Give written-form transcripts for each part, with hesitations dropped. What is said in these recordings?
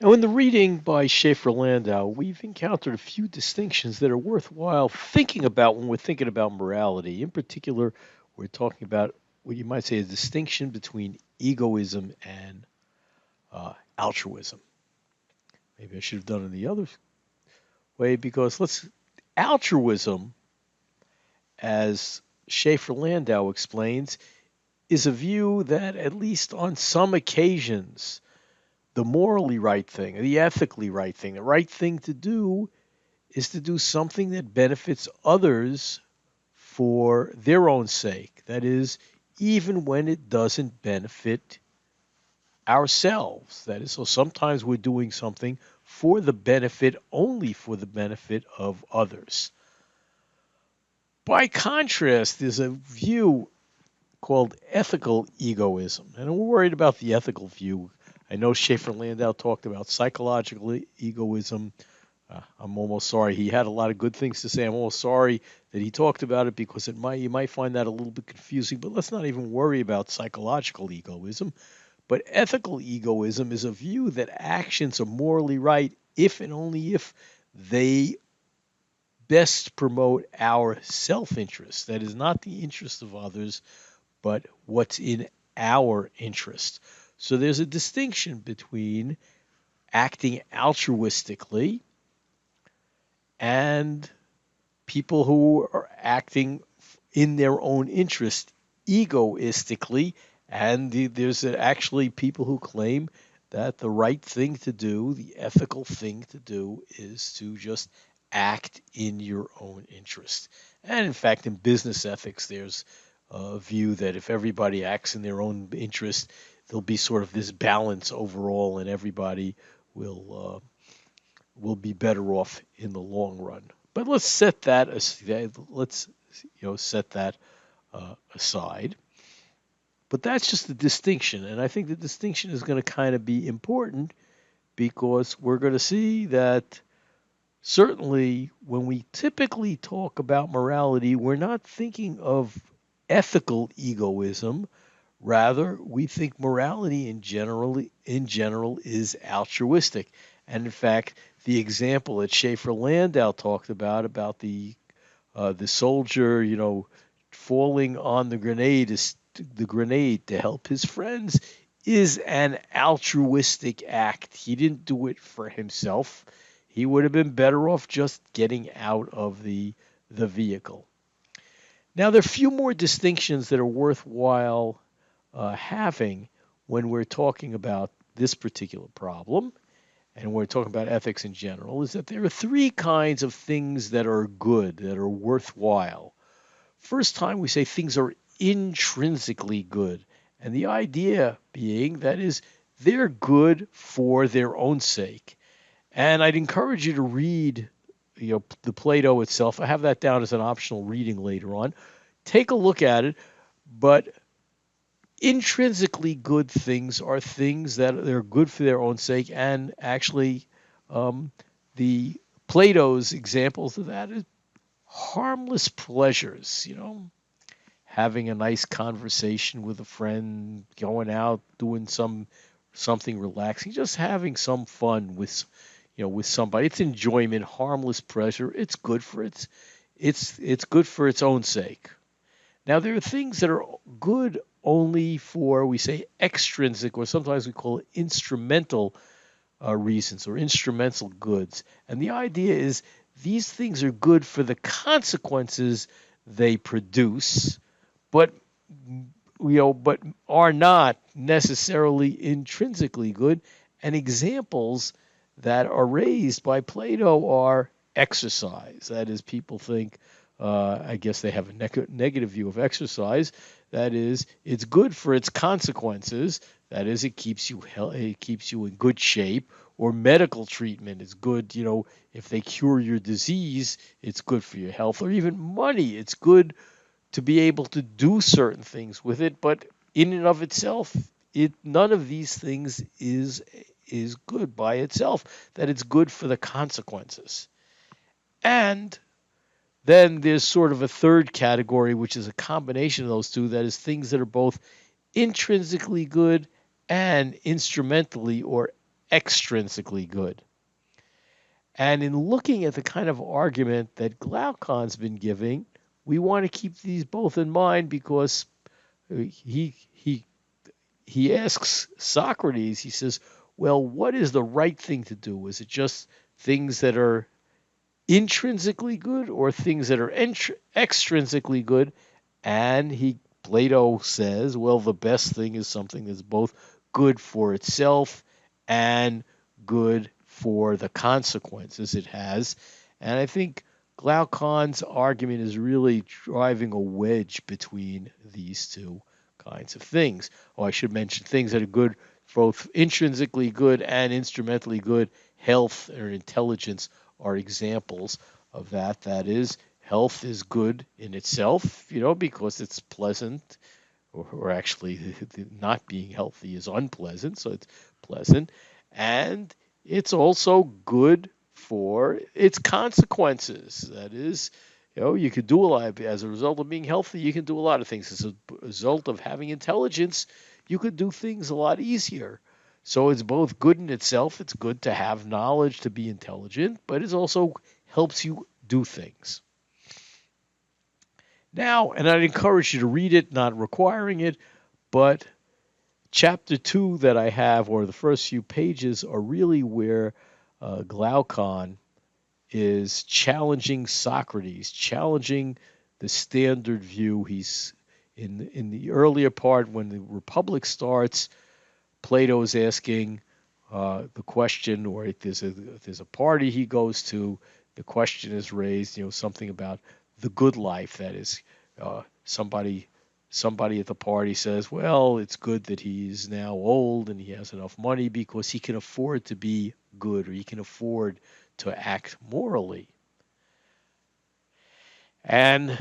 Now, in the reading by Schaefer Landau, we've encountered a few distinctions that are worthwhile thinking about when we're thinking about morality. In particular, we're talking about what you might say a distinction between egoism and altruism. Maybe I should have done it the other way because altruism, as Schaefer Landau explains, is a view that, at least on some occasions, the morally right thing, the ethically right thing, the right thing to do is to do something that benefits others for their own sake. That is, even when it doesn't benefit ourselves. That is, so sometimes we're doing something for the benefit, only for the benefit of others. By contrast, there's a view called ethical egoism. And we're worried about the ethical view. I know Schaefer Landau talked about psychological egoism. I'm almost sorry. He had a lot of good things to say. I'm almost sorry that he talked about it because you might find that a little bit confusing. But let's not even worry about psychological egoism. But ethical egoism is a view that actions are morally right if and only if they best promote our self-interest. That is not the interest of others, but what's in our interest. So there's a distinction between acting altruistically and people who are acting in their own interest egoistically. And there's actually people who claim that the right thing to do, the ethical thing to do, is to just act in your own interest. And in fact, in business ethics, there's a view that if everybody acts in their own interest, there'll be sort of this balance overall, and everybody will be better off in the long run. But let's set that set that aside. But that's just the distinction, and I think the distinction is going to kind of be important because we're going to see that certainly when we typically talk about morality, we're not thinking of ethical egoism. Rather, we think morality in general is altruistic. And in fact, the example that Schaefer Landau talked about the soldier, falling on the grenade to help his friends, is an altruistic act. He didn't do it for himself. He would have been better off just getting out of the vehicle. Now, there are a few more distinctions that are worthwhile having when we're talking about this particular problem, and we're talking about ethics in general, is that there are three kinds of things that are good, that are worthwhile. First time we say things are intrinsically good, and the idea being that is they're good for their own sake. And I'd encourage you to read the Plato itself. I have that down as an optional reading later on. Take a look at it, but intrinsically good things are things that they're good for their own sake, and actually the Plato's examples of that is harmless pleasures, having a nice conversation with a friend, going out, doing something relaxing, just having some fun with somebody. It's enjoyment, harmless pleasure. It's good for it's good for its own sake. Now, there are things that are good only for, we say, extrinsic, or sometimes we call it instrumental reasons or instrumental goods. And the idea is these things are good for the consequences they produce, but but are not necessarily intrinsically good. And examples that are raised by Plato are exercise. That is, people think, I guess they have a negative view of exercise. That is, it's good for its consequences. That is, it keeps you in good shape. Or medical treatment is good. If they cure your disease, it's good for your health. Or even money, it's good to be able to do certain things with it. But in and of itself, none of these things is good by itself. That it's good for the consequences. And then there's sort of a third category, which is a combination of those two. That is things that are both intrinsically good and instrumentally or extrinsically good. And in looking at the kind of argument that Glaucon's been giving, we want to keep these both in mind because he he he asks Socrates, he says, well, what is the right thing to do? Is it just things that are intrinsically good or things that are extrinsically good? And Plato says, well, the best thing is something that's both good for itself and good for the consequences it has. And I think Glaucon's argument is really driving a wedge between these two kinds of things. Oh, I should mention things that are good, both intrinsically good and instrumentally good. Health or intelligence are examples of that. That is, health is good in itself, because it's pleasant, or actually not being healthy is unpleasant, so it's pleasant. And it's also good for its consequences. That is, you could do a lot. As a result of being healthy, you can do a lot of things. As a result of having intelligence, you could do things a lot easier. So it's both good in itself. It's good to have knowledge, to be intelligent, but it also helps you do things. Now, and I'd encourage you to read it, not requiring it, but chapter 2 that I have, or the first few pages, are really where Glaucon is challenging Socrates, challenging the standard view. He's in the earlier part when the Republic starts. Plato is asking the question, or if there's a party he goes to, the question is raised, something about the good life. That is, somebody at the party says, well, it's good that he's now old and he has enough money because he can afford to be good, or he can afford to act morally. And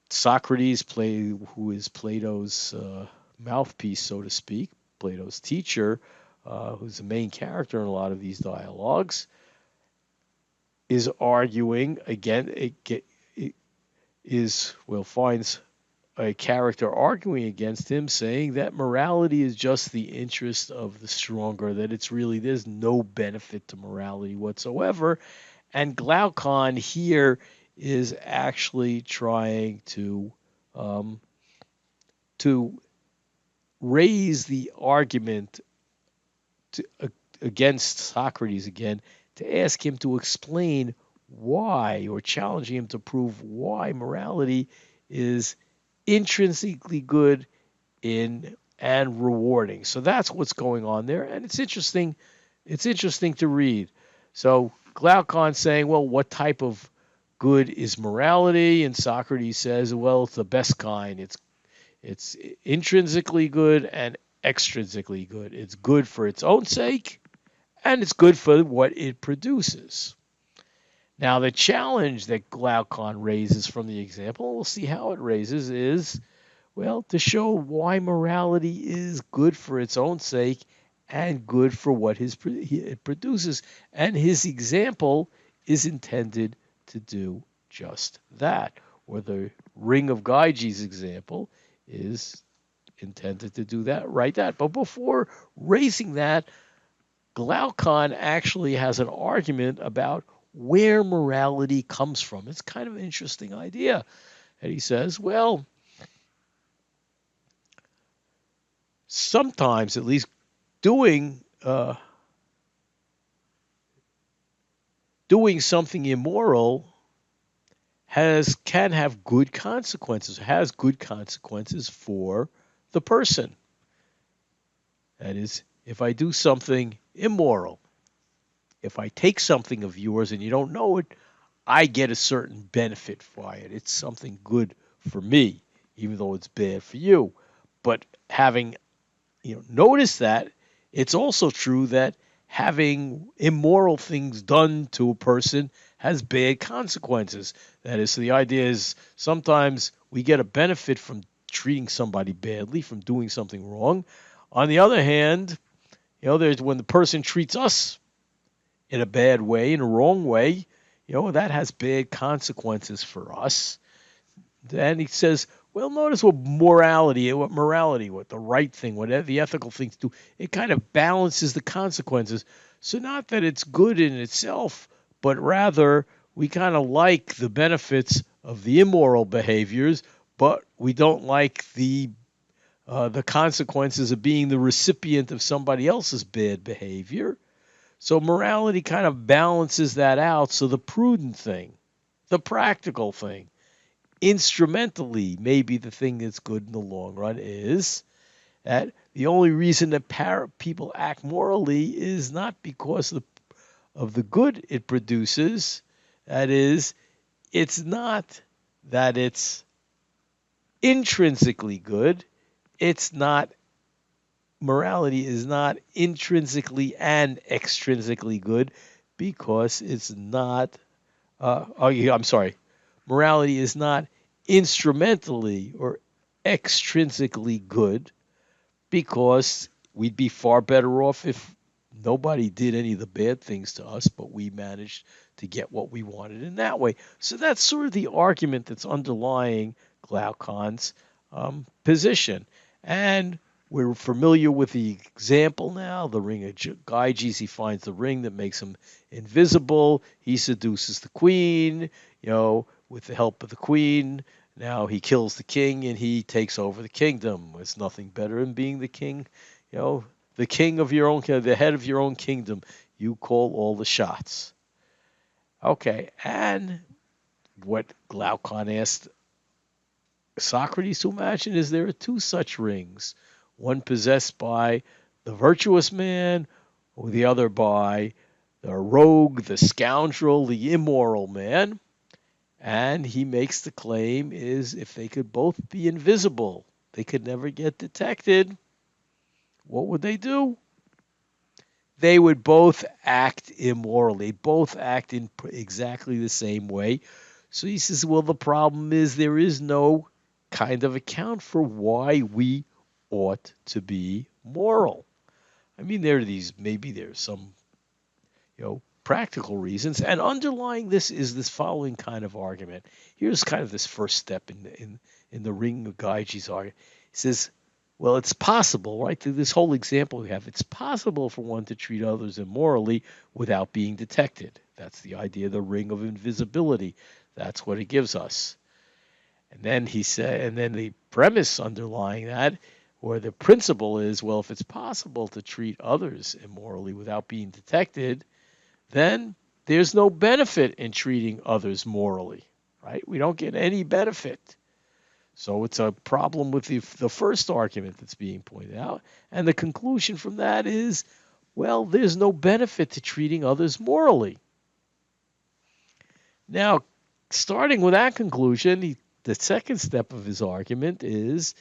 Socrates, who is Plato's mouthpiece, so to speak, Plato's teacher, who's the main character in a lot of these dialogues, is arguing again. Finds a character arguing against him, saying that morality is just the interest of the stronger, that there's no benefit to morality whatsoever. And Glaucon here is actually trying to raise the argument against Socrates again, to ask him to explain why, or challenging him to prove why morality is intrinsically good and rewarding. So that's what's going on there, and it's interesting. It's interesting to read. So Glaucon saying, well, what type of good is morality? And Socrates says, well, it's the best kind. It's intrinsically good and extrinsically good. It's good for its own sake, and it's good for what it produces. Now, the challenge that Glaucon raises from the example, we'll see how it raises, is, well, to show why morality is good for its own sake and good for what it produces. And his example is intended to do just that. Or the Ring of Gyges example is intended to do that, right? But before raising that, Glaucon actually has an argument about where morality comes from. It's kind of an interesting idea. And he says, well, sometimes at least doing something immoral can have good consequences, has good consequences for the person. That is, if I do something immoral, if I take something of yours and you don't know it, I get a certain benefit by it. It's something good for me, even though it's bad for you. But having noticed that, it's also true that having immoral things done to a person has bad consequences. That is, so the idea is sometimes we get a benefit from treating somebody badly, from doing something wrong. On the other hand, there's when the person treats us in a bad way, in a wrong way, that has bad consequences for us. And he says, Well, notice what morality, what the right thing, what the ethical things do. It kind of balances the consequences. So not that it's good in itself, but rather we kind of like the benefits of the immoral behaviors, but we don't like the consequences of being the recipient of somebody else's bad behavior. So morality kind of balances that out. So the prudent thing, the practical thing, instrumentally, maybe the thing that's good in the long run is that the only reason that people act morally is not because of the good it produces. That is, it's not that it's intrinsically good. It's not, morality is not intrinsically and extrinsically good because it's not, yeah, I'm sorry, morality is not instrumentally or extrinsically good because we'd be far better off if nobody did any of the bad things to us, but we managed to get what we wanted in that way. So that's sort of the argument that's underlying Glaucon's position. And we're familiar with the example now, the ring of Gyges. He finds the ring that makes him invisible. He seduces the queen, with the help of the queen. Now he kills the king and he takes over the kingdom. There's nothing better than being the king, the king of your own, the head of your own kingdom. You call all the shots. Okay, and what Glaucon asked Socrates to imagine is there are two such rings, one possessed by the virtuous man, or the other by the rogue, the scoundrel, the immoral man. And he makes the claim is if they could both be invisible, they could never get detected, what would they do? They would both act immorally, both act in exactly the same way. So he says, well, the problem is there is no kind of account for why we ought to be moral. I mean, maybe there's some, practical reasons. And underlying this is this following kind of argument. Here's kind of this first step in the ring of Gyges argument. He says, well, it's possible, right? Through this whole example we have, it's possible for one to treat others immorally without being detected. That's the idea of the ring of invisibility. That's what it gives us. And then he said, and then the premise underlying that, or the principle is, well, if it's possible to treat others immorally without being detected, then there's no benefit in treating others morally, right? We don't get any benefit. So it's a problem with the first argument that's being pointed out. And the conclusion from that is, well, there's no benefit to treating others morally. Now, starting with that conclusion, the second step of his argument is,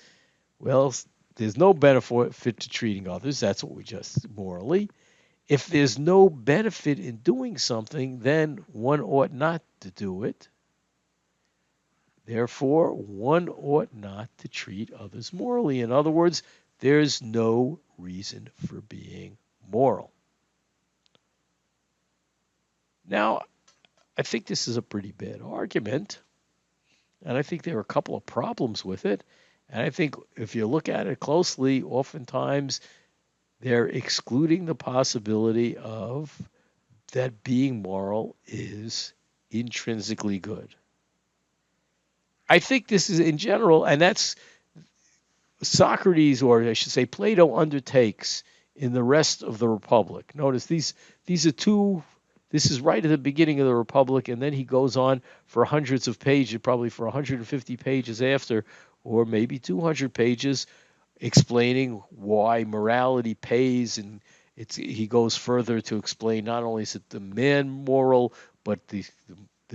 well, there's no benefit to treating others. That's what we just morally. If there's no benefit in doing something, then one ought not to do it. Therefore, one ought not to treat others morally. In other words, there's no reason for being moral. Now, I think this is a pretty bad argument, and I think there are a couple of problems with it. And I think if you look at it closely, oftentimes they're excluding the possibility of that being moral is intrinsically good. I think this is in general, and that's Socrates, or I should say Plato, undertakes in the rest of the Republic. Notice these are two. This is right at the beginning of the Republic, and then he goes on for hundreds of pages, probably for 150 pages after, or maybe 200 pages, explaining why morality pays, and he goes further to explain not only is it the man moral, but the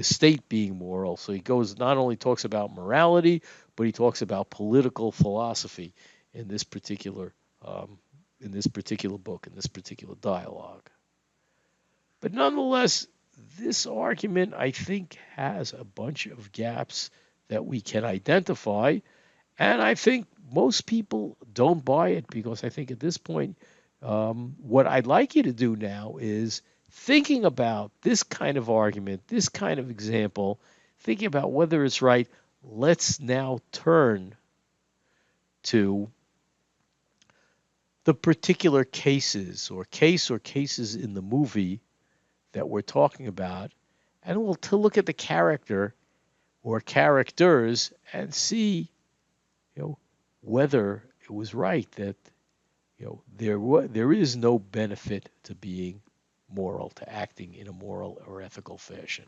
state being moral. So he goes not only talks about morality, but he talks about political philosophy in this particular book, in this particular dialogue. But nonetheless, this argument I think has a bunch of gaps that we can identify, and I think most people don't buy it because I think at this point, what I'd like you to do now is thinking about this kind of argument, this kind of example, thinking about whether it's right, let's now turn to the particular cases or cases in the movie that we're talking about, and we'll to look at the character or characters and see, you know, whether it was right that, there is no benefit to being moral, to acting in a moral or ethical fashion.